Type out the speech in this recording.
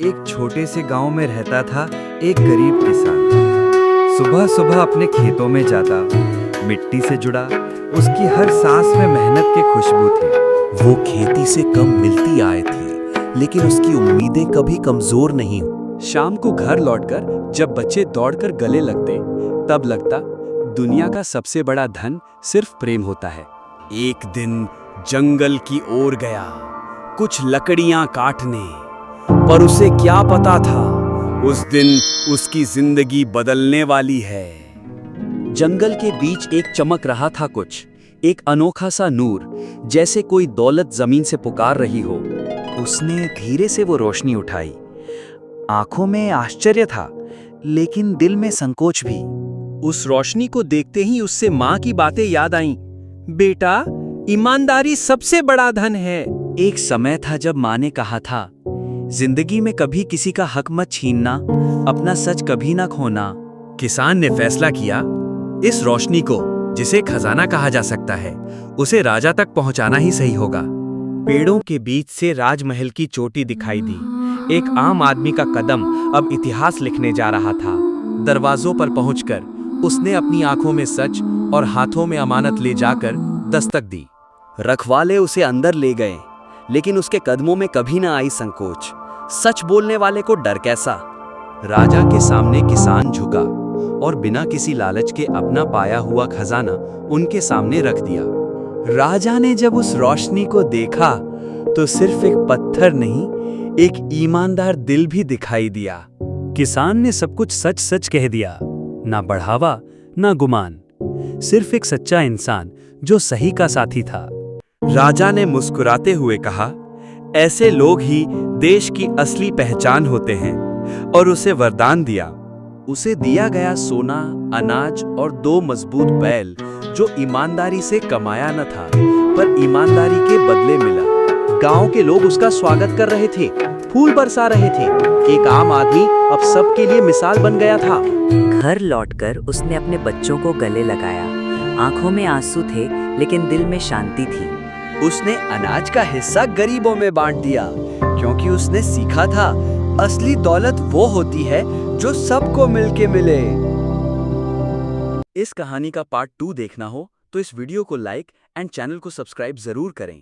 एक छोटे से गांव में रहता था एक गरीब किसान। सुबह सुबह अपने खेतों में जाता, मिट्टी से जुड़ा उसकी हर सांस में मेहनत की खुशबू थी। वो खेती से कम मिलती आए थी, लेकिन उसकी उम्मीदें कभी कमजोर नहीं हुई। शाम को घर लौटकर जब बच्चे दौड़कर गले लगते, तब लगता दुनिया का सबसे बड़ा धन सिर्फ प्रेम होता है। एक दिन जंगल की ओर गया, कुछ लकड़ियां काटने, पर उसे क्या पता था उस दिन उसकी जिंदगी बदलने वाली है। जंगल के बीच एक चमक रहा था कुछ, एक अनोखा सा नूर, जैसे कोई दौलत जमीन से पुकार रही हो। उसने धीरे से वो रोशनी उठाई। आंखों में आश्चर्य था, लेकिन दिल में संकोच भी। उस रोशनी को देखते ही उससे माँ की बातें याद आईं। बेटा, ईमानदारी सबसे बड़ा धन है। एक समय था जब माँ ने कहा था, जिंदगी में कभी किसी का हक मत छीनना, अपना सच कभी ना खोना। किसान ने फैसला किया, इस रोशनी को, जिसे खजाना कहा जा सकता है, उसे राजा तक पहुंचाना ही सही होगा। पेड़ों के बीच से राजमहल की चोटी दिखाई दी। एक आम आदमी का कदम अब इतिहास लिखने जा रहा था। दरवाजों पर पहुंचकर उसने अपनी आंखों में सच और हाथों में अमानत ले जाकर दस्तक दी। रखवाले उसे अंदर ले गए, लेकिन उसके कदमों में कभी ना आई संकोच। सच बोलने वाले को डर कैसा। राजा के सामने किसान झुका और बिना किसी लालच के अपना पाया हुआ खजाना उनके सामने रख दिया। राजा ने जब उस रोशनी को देखा तो सिर्फ एक पत्थर नहीं, एक ईमानदार दिल भी दिखाई दिया। किसान ने सब कुछ सच सच कह दिया, ना बढ़ावा ना गुमान, सिर्फ एक सच्चा इंसान जो सही का साथी था। राजा ने मुस्कुराते हुए कहा, ऐसे लोग ही देश की असली पहचान होते हैं, और उसे वरदान दिया। उसे दिया गया सोना, अनाज और 2 मजबूत बैल, जो ईमानदारी से कमाया न था, पर ईमानदारी के बदले मिला। गांव के लोग उसका स्वागत कर रहे थे, फूल बरसा रहे थे। एक आम आदमी अब सबके लिए मिसाल बन गया था। घर लौटकर उसने अपने बच्चों को गले लगाया। आंखों में आंसू थे, लेकिन दिल में शांति थी। उसने अनाज का हिस्सा गरीबों में बांट दिया, क्योंकि उसने सीखा था असली दौलत वो होती है जो सबको मिलके मिले। इस कहानी का पार्ट 2 देखना हो तो इस वीडियो को लाइक एंड चैनल को सब्सक्राइब जरूर करें।